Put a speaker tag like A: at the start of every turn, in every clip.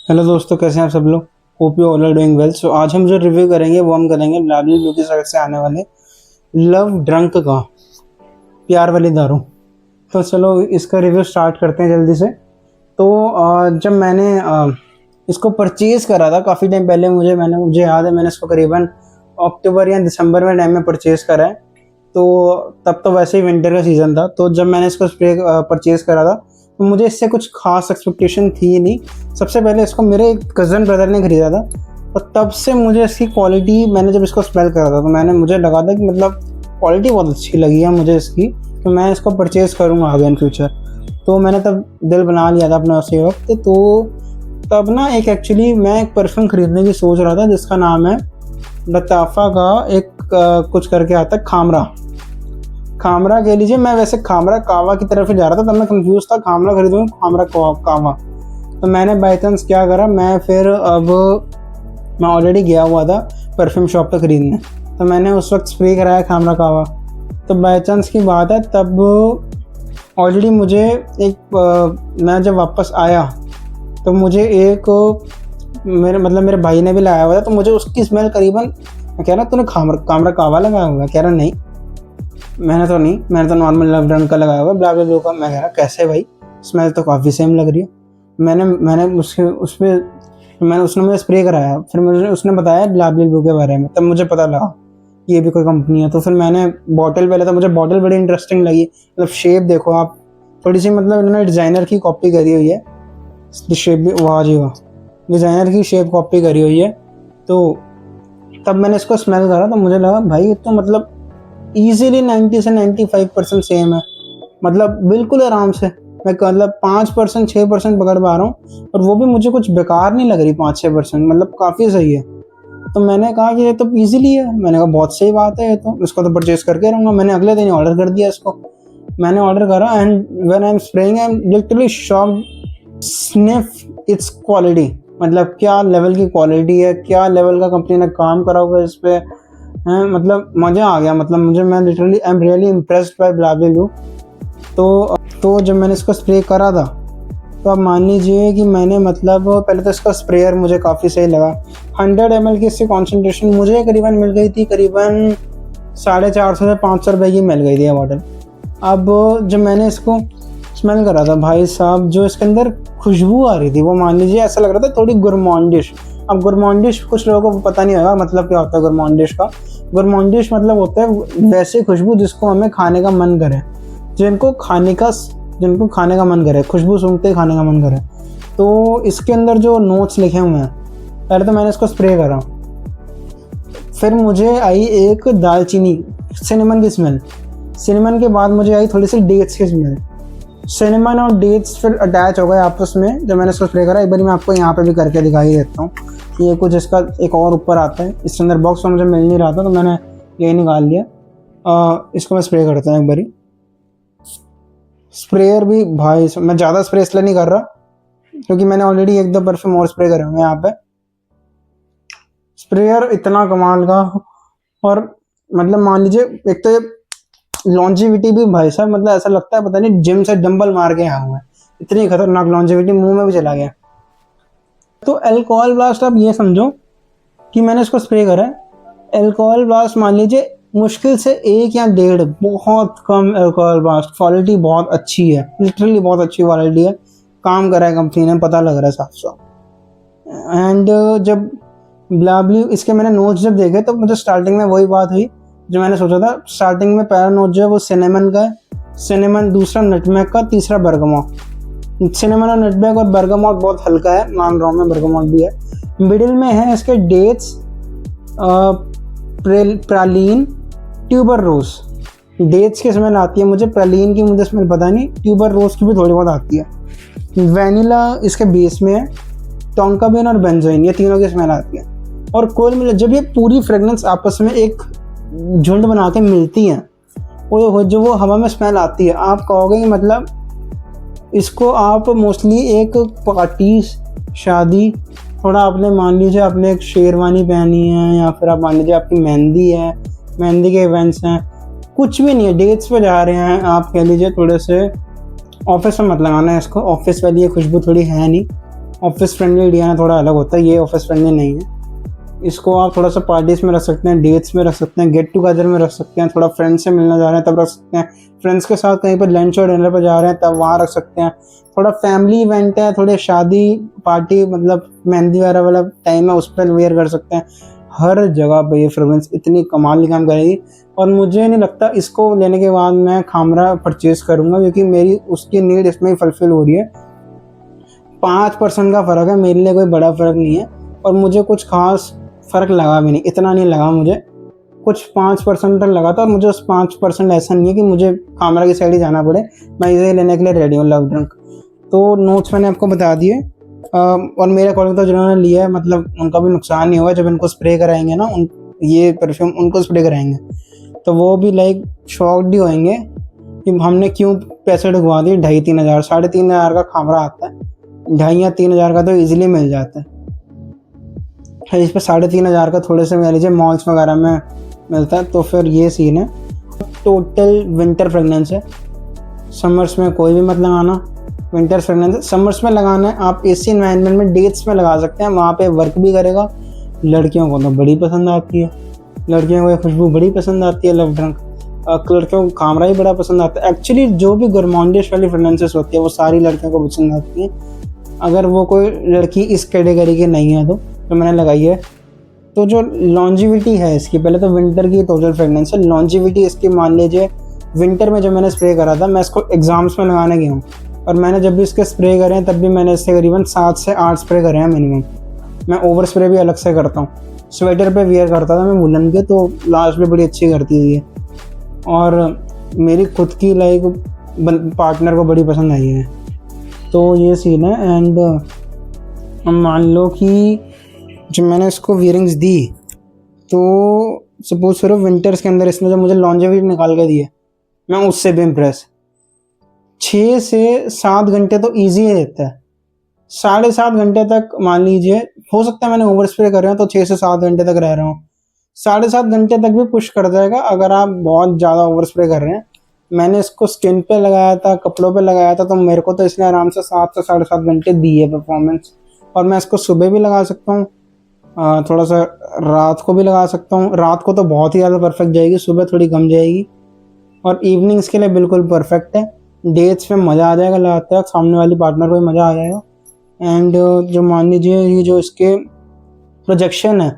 A: Hello दोस्तों, कैसे हैं आप सब लोग। Hope you all are doing well. So आज हम जो रिव्यू करेंगे वो हम करेंगे ब्लाबली ब्लू की साइड से आने वाले लव ड्रंक का, प्यार वाली दारू। तो चलो इसका रिव्यू स्टार्ट करते हैं जल्दी से। तो जब मैंने इसको परचेज़ करा था काफ़ी टाइम पहले, मुझे याद है मैंने इसको करीबन अक्टूबर या दिसंबर में टाइम में परचेज़ करा है। तो तब तो वैसे ही विंटर का सीज़न था। तो जब मैंने इसको स्प्रे परचेज़ करा था तो मुझे इससे कुछ खास एक्सपेक्टेशन थी ही नहीं। सबसे पहले इसको मेरे कज़न ब्रदर ने ख़रीदा था और तब से मुझे इसकी क्वालिटी, मैंने जब इसको स्मेल करा था तो मुझे लगा था कि मतलब क्वालिटी बहुत अच्छी लगी है मुझे इसकी, तो मैं इसको परचेज़ करूँगा आगे इन फ्यूचर। तो मैंने तब दिल बना लिया था अपना उसी वक्त। तो तब ना एक्चुअली मैं एक परफ्यूम ख़रीदने की सोच रहा था जिसका नाम है लताफ़ा का एक कुछ करके आता है, खामरा कह लीजिए। मैं वैसे खामरा कावा की तरफ ही जा रहा था, तब मैं कंफ्यूज था खामरा खरीदूँ खामरा कावा। तो मैंने बाई चांस क्या करा, मैं ऑलरेडी गया हुआ था परफ्यूम शॉप पे ख़रीदने, तो मैंने उस वक्त स्प्रे कराया खामरा कावा। तो बाई चांस की बात है, तब ऑलरेडी मुझे मैं जब वापस आया तो मुझे मेरे भाई ने भी लगाया हुआ था, तो मुझे उसकी स्मेल करीबन, मैं कह रहा तूने खामरा कावा लगाया हुआ है, कह रहा नहीं मैंने तो नॉर्मल लव ड्रंक का लगाया हुआ है, ब्ला ब्ला का। मैं कह रहा कैसे भाई, स्मेल तो काफ़ी सेम लग रही है। उसने मुझे स्प्रे कराया, फिर मुझे उसने बताया ब्ला ब्ला के बारे में, तब मुझे पता लगा ये भी कोई कंपनी है। तो फिर मैंने पहले तो मुझे बॉटल बड़ी इंटरेस्टिंग लगी। मतलब शेप देखो आप, थोड़ी सी मतलब इन्होंने डिज़ाइनर की कॉपी करी हुई है, शेप भी वाह जी वाह, डिज़ाइनर की शेप कॉपी करी हुई है। तो तब मैंने इसको स्मेल करा तो मुझे लगा भाई ये तो मतलब ईजिली 90 से 95% सेम है। मतलब बिल्कुल आराम से मैं मतलब 5% 6% पकड़ पा रहा हूँ, और वो भी मुझे कुछ बेकार नहीं लग रही। 5-6% मतलब काफ़ी सही है। तो मैंने कहा कि ये तो ईजिली है, मैंने कहा बहुत सही बात है, ये तो इसको तो परचेज़ करके रहूँगा। मैंने अगले दिन ऑर्डर कर दिया इसको। मैंने ऑर्डर करा and when I am spraying I am literally shocked. Sniff it's quality, मतलब क्या लेवल की क्वालिटी है, क्या लेवल का कंपनी ने काम करा हुआ है इस पर, मतलब मज़ा आ गया। मतलब मैं literally I am really impressed by ब्लाबली। तो जब मैंने इसको स्प्रे करा था तो आप मान लीजिए कि मैंने मतलब पहले तो इसका स्प्रेयर मुझे काफ़ी सही लगा। 100 ml की इसकी कॉन्सेंट्रेशन मुझे करीबन मिल गई थी, करीबन 450 से 500 रुपये की मिल गई थी बॉटल। अब जब मैंने इसको स्मेल करा था भाई साहब, जो इसके अंदर खुशबू आ रही थी वो मान लीजिए ऐसा लग रहा था थोड़ी गुरमांडिश। अब गुरमांडिश कुछ लोगों को पता नहीं होगा मतलब क्या होता है गुरमांडिश का। गुरमांडिश मतलब होता है वैसे खुशबू जिसको हमें खाने का मन करे, जिनको खाने का मन करे, खुशबू सूंघते ही खाने का मन करे। तो इसके अंदर जो नोट्स लिखे हुए हैं, पहले तो मैंने इसको स्प्रे करा, फिर मुझे आई एक दालचीनी सिनेमन की स्मेल, सिनेमन के बाद मुझे आई थोड़ी सी डेट्स की स्मेल। सिनेमन और डेट्स फिर अटैच हो गए आपस में जब मैंने इसको स्प्रे करा। एक बार मैं आपको यहाँ पे भी करके दिखाई देता हूँ। ये कुछ इसका एक और ऊपर आता है, इसके अंदर बॉक्स में मुझे मिल नहीं रहा था तो मैंने यही निकाल लिया। इसको मैं स्प्रे करता हूँ एक बारी। स्प्रेयर भी भाई मैं ज़्यादा स्प्रे इसलिए नहीं कर रहा क्योंकि मैंने ऑलरेडी 1-2 परफ्यूम और स्प्रे करे हुए हैं यहाँ पे। स्प्रेयर इतना कमाल का, और मतलब मान लीजिए एक तो लॉन्जिविटी भी भाई साहब, मतलब ऐसा लगता है पता नहीं जिम से डंबल मार के आया हुआ है, इतनी खतरनाक लॉन्जिविटी, मुंह में भी चला गया। तो अल्कोहल ब्लास्ट आप ये समझो कि मैंने इसको स्प्रे करा है। अल्कोहल ब्लास्ट मान लीजिए मुश्किल से 1 या 1.5, बहुत कम अल्कोहल ब्लास्ट। क्वालिटी बहुत अच्छी है, लिटरली बहुत अच्छी क्वालिटी है, काम करा है कंपनी ने, पता लग रहा है साफ साफ। एंड जब ब्लाबली इसके मैंने नोट्स जब देखे तो मुझे स्टार्टिंग में वही बात हुई जो मैंने सोचा था। स्टार्टिंग में पहला नोट जो है वो सिनेमन का है, सिनेमन, दूसरा नटमेग का, तीसरा बर्गामोट। सिनेमन और नटमेग और बर्गामोट बहुत हल्का है, मान रहा हूँ मैं, बर्गामोट भी है। मिडिल में है इसके डेट्स, प्रालीन, ट्यूबर रोज। डेट्स की स्मेल आती है मुझे, प्रालीन की मुझे स्मेल पता नहीं, ट्यूबर रोज की भी थोड़ी बहुत आती है। वैनिला इसके बेस में है, टोंका बीन और बेंजोइन, ये तीनों की स्मेल आती है। और कोई मिले जब ये पूरी फ्रेगनेंस आपस में एक झुंड बना के मिलती हैं, वो हवा में स्मेल आती है, आप कहोगे कि मतलब इसको आप मोस्टली एक पार्टी, शादी, थोड़ा आपने मान लीजिए आपने एक शेरवानी पहनी है, या फिर आप मान लीजिए आपकी मेहंदी है, मेहंदी के इवेंट्स हैं, कुछ भी नहीं है, डेट्स पे जा रहे हैं, आप कह लीजिए थोड़े से ऑफिस में मत लगाना है इसको, ऑफिस वाली ये खुशबू थोड़ी है नहीं। ऑफिस फ्रेंडली डियाना थोड़ा अलग होता है, ये ऑफिस फ्रेंडली नहीं है। इसको आप थोड़ा सा पार्टीज में रख सकते हैं, डेट्स में रख सकते हैं, गेट टुगेदर में रख सकते हैं, थोड़ा फ्रेंड्स से मिलने जा रहे हैं तब रख सकते हैं, फ्रेंड्स के साथ कहीं पर लंच और डिनर पर जा रहे हैं तब वहाँ रख सकते हैं। थोड़ा फैमिली इवेंट है, थोड़े शादी पार्टी मतलब मेहंदी वगैरह वाला टाइम है, उस पर वेयर कर सकते हैं। हर जगह पे ये फ्रेग्रेंस इतनी कमाल की काम करेगी। और मुझे नहीं लगता इसको लेने के बाद मैं खामरा परचेज करूँगा, क्योंकि मेरी उसकी नीड इसमें ही फुलफिल हो रही है। 5% का फ़र्क है, मेरे लिए कोई बड़ा फ़र्क नहीं है और मुझे कुछ खास फ़र्क लगा भी नहीं, इतना नहीं लगा मुझे, कुछ 5% तक लगा था। और मुझे उस 5% ऐसा नहीं है कि मुझे खामरा की साइड ही जाना पड़े, मैं इसे लेने के लिए रेडी हूँ लव ड्रंक। तो नोट्स मैंने आपको बता दिए और मेरे अकॉर्डिंग तो जिन्होंने लिया है मतलब उनका भी नुकसान नहीं हुआ। जब इनको स्प्रे कराएंगे ना ये परफ्यूम उनको स्प्रे कराएंगे तो वो भी लाइक शॉक्ड ही होंगे कि हमने क्यों पैसे डुबवा दिए। 2,500-3 हज़ार 3,500 हज़ार का खामरा आता है, 2,500 या 3 हज़ार का तो ईजिली मिल जाता है। इस पर 3,500 हज़ार का थोड़े से कह लीजिए मॉल्स वगैरह में मिलता है। तो फिर ये सीन है। टोटल विंटर फ्रेगनेंस है, समर्स में कोई भी मत लगाना। विंटर फ्रेगनेंस समर्स में लगाना है, आप एसी एनवायरनमेंट में डेट्स में लगा सकते हैं, वहाँ पे वर्क भी करेगा। लड़कियों को तो बड़ी पसंद आती है, लड़कियों को ये खुशबू बड़ी पसंद आती है लव ड्रंक। लड़कियों को खामरा ही बड़ा पसंद आता है। एक्चुअली जो भी गोरमांडिश वाली फ्रेगनेंसेस होती है वो सारी लड़कियों को पसंद आती है। अगर वो कोई लड़की इस कैटेगरी की नहीं है तो मैंने लगाई है। तो जो लॉन्जिविटी है इसकी, पहले तो विंटर की टोटल फ्रेगनेंस है, लॉन्जिविटी इसकी मान लीजिए विंटर में जब मैंने स्प्रे करा था, मैं इसको एग्ज़ाम्स में लगाने गया हूँ और मैंने जब भी इसके स्प्रे करे हैं तब भी मैंने इससे करीबन 7 से 8 स्प्रे करे हैं मिनिमम। मैं ओवर स्प्रे भी अलग से करता हूँ, स्वेटर पे वियर करता था मैं वुलन के, तो लास्ट में बड़ी अच्छी करती थी ये और मेरी खुद की लाइक पार्टनर को बड़ी पसंद आई है। तो ये सीन है। एंड मान लो कि जब मैंने इसको वियरिंग्स दी तो सपोज करो विंटर्स के अंदर इसने जब मुझे लॉन्जेविटी निकाल के दी है, मैं उससे भी इम्प्रेस। 6 से 7 घंटे तो ईजी है देता है, 7.5 घंटे तक मान लीजिए, हो सकता है मैंने ओवर स्प्रे कर रहा हूँ तो 6 से 7 घंटे तक रह रहा हूँ, 7.5 घंटे तक भी पुश कर जाएगा अगर आप बहुत ज़्यादा ओवर स्प्रे कर रहे हैं। मैंने इसको स्किन पे लगाया था, कपड़ों पे लगाया था, तो मेरे को तो इसने आराम से 7 से 7.5 घंटे दी है परफॉर्मेंस। और मैं इसको सुबह भी लगा सकता हूँ, थोड़ा सा रात को भी लगा सकता हूँ। रात को तो बहुत ही ज़्यादा परफेक्ट जाएगी, सुबह थोड़ी कम जाएगी और इवनिंग्स के लिए बिल्कुल परफेक्ट है। डेट्स में मज़ा आ जाएगा लगाते हैं, सामने वाली पार्टनर को भी मज़ा आ जाएगा। एंड जो मान लीजिए ये जो इसके प्रोजेक्शन है,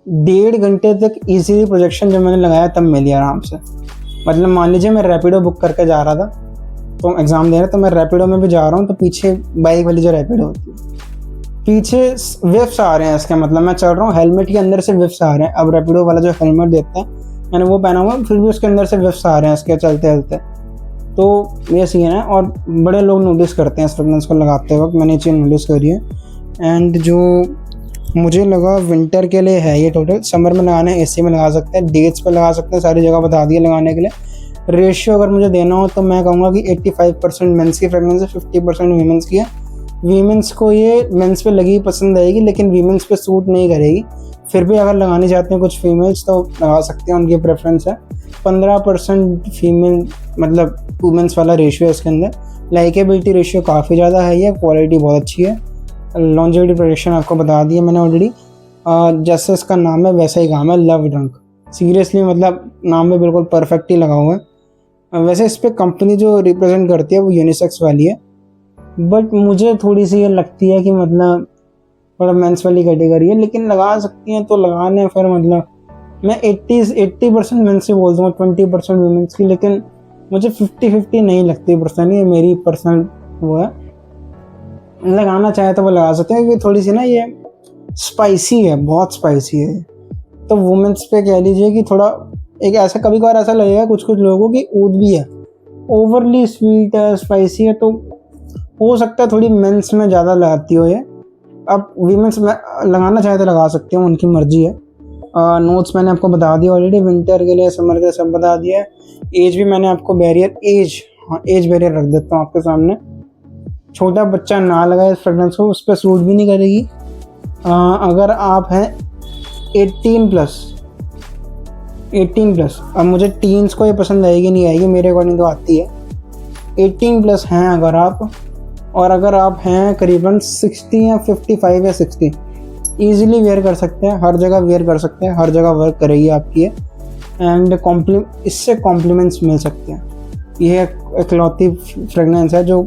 A: 1.5 घंटे तक इजीली प्रोजेक्शन जब मैंने लगाया तब मिली आराम से। मतलब मान लीजिए मैं रैपिडो बुक करके जा रहा था, तो एग्ज़ाम दे रहा, तो मैं रैपिडो में भी जा रहा हूँ, तो पीछे बाइक वाली जो रैपिडो होती है पीछे वेव्स आ रहे हैं इसके, मतलब मैं चल रहा हूँ हेलमेट के अंदर से वेव्स आ रहे हैं। अब रैपिडो वाला जो हेलमेट देता है मैंने वो पहना हुआ, फिर भी उसके अंदर से वेव्स आ रहे हैं इसके चलते चलते। तो ये सीन है और बड़े लोग नोटिस करते हैं इस फ्रेगनेंस को लगाते वक्त, मैंने ये चीज़ नोटिस करी है। एंड जो मुझे लगा विंटर के लिए है ये टोटल, समर में लगाना है, एसी में लगा सकते हैं, डेट्स पे लगा सकते हैं, सारी जगह बता दिए लगाने के लिए। रेशियो अगर मुझे देना हो तो मैं कहूँगा कि 85% मेंस की फ्रेगनेंस है, 50% वीमेंस की है। वीमेंस को ये मेंस पे लगी पसंद आएगी लेकिन वीमेंस पे सूट नहीं करेगी। फिर भी अगर लगानी चाहते हैं कुछ फीमेल्स तो लगा सकते हैं, उनकी प्रेफरेंस है। 15% फीमेल मतलब वुमेंस वाला रेशियो है इसके अंदर। लाइकेबिलिटी रेशियो काफ़ी ज़्यादा है, ये क्वालिटी बहुत अच्छी है। लॉन्जेविटी प्रोटेक्शन आपको बता दिया मैंने ऑलरेडी, जैसे इसका नाम है वैसा ही काम है, लव ड्रंक। सीरियसली मतलब नाम में बिल्कुल परफेक्ट ही लगा हुआ है। वैसे इस पर कंपनी जो रिप्रेजेंट करती है वो यूनिसेक्स वाली है, बट मुझे थोड़ी सी ये लगती है कि मतलब थोड़ा मेंस वाली कैटेगरी है, लेकिन लगा सकती हैं तो लगाने। फिर मतलब मैं 80% मेंस से बोल दूँगा, 20% वुमेंस की, लेकिन मुझे 50-50 नहीं लगती पर्सनली, ये मेरी पर्सनल वो है। लगाना चाहे तो वो लगा सकते हैं क्योंकि थोड़ी सी ना ये स्पाइसी है, बहुत स्पाइसी है। तो वुमेंस पे कह लीजिए कि थोड़ा एक ऐसा कभी कभार ऐसा लगेगा कुछ लोगों को कि ऊद भी है, ओवरली स्वीट है, स्पाइसी है, तो हो सकता है थोड़ी मेंस में ज़्यादा लगाती हो ये। अब वीमेंस में लगाना चाहे तो लगा सकते हो, उनकी मर्जी है। नोट्स मैंने आपको बता दिया ऑलरेडी, विंटर के लिए समर के लिए सब बता दिया है। एज भी मैंने आपको एज बैरियर रख देता हूँ आपके सामने। छोटा बच्चा ना लगाए इस फ्रेगनेंस को, उस पर सूट भी नहीं करेगी। अगर आप हैं 18+, अब मुझे टीन्स को ये पसंद आएगी नहीं आएगी, मेरे अकॉर्डिंग तो आती है। 18+ हैं अगर आप और अगर आप हैं करीबन 60 या 55 या 60, ईजिली वेयर कर सकते हैं, हर जगह वेयर कर सकते हैं, हर जगह वर्क करेगी आपकी है। एंड इससे कॉम्प्लीमेंट्स मिल सकते हैं। ये इकलौती फ्रेगनेंस है जो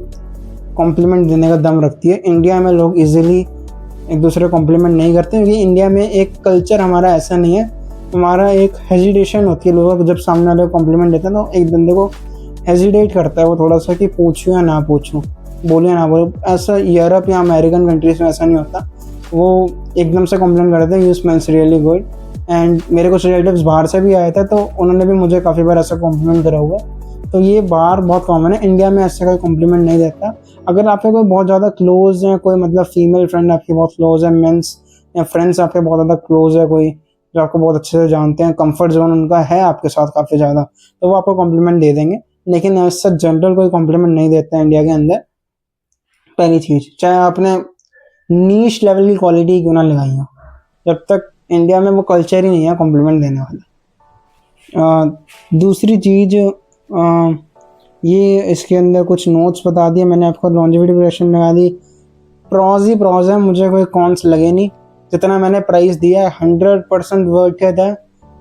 A: कॉम्प्लीमेंट देने का दम रखती है। इंडिया में लोग इजीली एक दूसरे को कॉम्प्लीमेंट नहीं करते, क्योंकि इंडिया में एक कल्चर हमारा ऐसा नहीं है। हमारा एक हेजिटेशन होती है लोगों को, जब सामने वाले को कॉम्प्लीमेंट देते हैं तो एक बंदे को हेजिटेट करता है वो थोड़ा सा कि पूछूं या ना पूछूं, बोलूं या ना बोलूं। ऐसा यूरोप या अमेरिकन कंट्रीज में ऐसा नहीं होता, वो एकदम से कॉम्प्लीमेंट करते हैं, you smells really good. And मेरे कुछ रिलेटिव्स बाहर से भी आए थे तो उन्होंने भी मुझे काफ़ी बार ऐसा कॉम्प्लीमेंट करा हुआ है। तो ये बाहर बहुत कॉमन है, इंडिया में ऐसा कोई कॉम्प्लीमेंट नहीं देता। अगर आपके कोई बहुत ज़्यादा क्लोज है, कोई मतलब फीमेल फ्रेंड आपकी बहुत क्लोज है, मेंस या फ्रेंड्स आपके बहुत ज़्यादा क्लोज है, कोई जो आपको बहुत अच्छे से जानते हैं, कंफर्ट जोन उनका है आपके साथ काफ़ी ज़्यादा, तो वो आपको कॉम्प्लीमेंट दे देंगे। लेकिन ऐसा जनरल कोई कॉम्प्लीमेंट नहीं देता है इंडिया के अंदर। पहली चीज़, चाहे आपने नीश लेवल की क्वालिटी क्यों ना लगाई हो, जब तक इंडिया में वो कल्चर ही नहीं है कॉम्प्लीमेंट देने वाला। दूसरी चीज़, ये इसके अंदर कुछ नोट्स बता दिए मैंने आपको, लॉन्जिविटी प्रोडक्शन लगा दी। प्रॉज ही प्रॉज है, मुझे कोई कॉन्स लगे नहीं। जितना मैंने प्राइस दिया है 100% वर्थ है।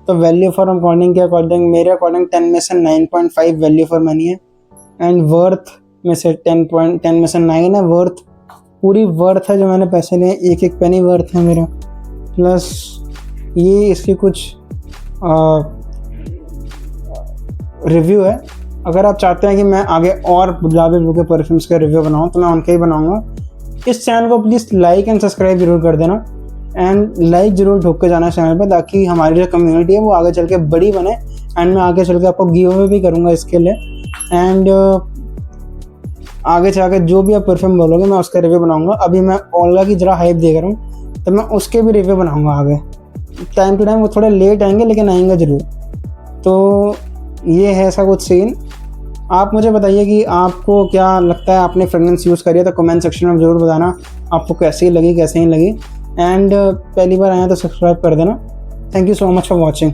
A: तो वैल्यू फॉर अकॉर्डिंग के अकॉर्डिंग, मेरे अकॉर्डिंग 10 में से 9.5 वैल्यू फॉर मनी है। एंड वर्थ में से 10 में से 9 है। वर्थ पूरी वर्थ है, जो मैंने पैसे लिए एक एक पेनी वर्थ है मेरा। प्लस ये इसकी कुछ रिव्यू है। अगर आप चाहते हैं कि मैं आगे और गुलाबी ब्लू के परफ्यूम्स के रिव्यू बनाऊं तो मैं उनके ही बनाऊंगा। इस चैनल को प्लीज़ लाइक एंड सब्सक्राइब जरूर कर देना, एंड लाइक जरूर ठोक के जाना चैनल पर, ताकि हमारी जो कम्युनिटी है वो आगे चल के बड़ी बने। एंड मैं आगे चल के आपको गिव अवे भी करूँगा इसके लिए। एंड आगे जाके जो भी आप परफ्यूम बोलोगे मैं उसका रिव्यू बनाऊंगा। अभी मैं ओला की जरा हाइप देख रहा हूँ, तो मैं उसके भी रिव्यू बनाऊंगा आगे। टाइम टू टाइम वो थोड़े लेट आएंगे, लेकिन आएंगे ज़रूर। तो ये है ऐसा कुछ सीन। आप मुझे बताइए कि आपको क्या लगता है, आपने फ्रेगनेंस यूज़ करी है तो कमेंट सेक्शन में ज़रूर बताना आपको कैसी लगी, कैसे नहीं लगी। एंड पहली बार आए तो सब्सक्राइब कर देना। Thank you so much for watching.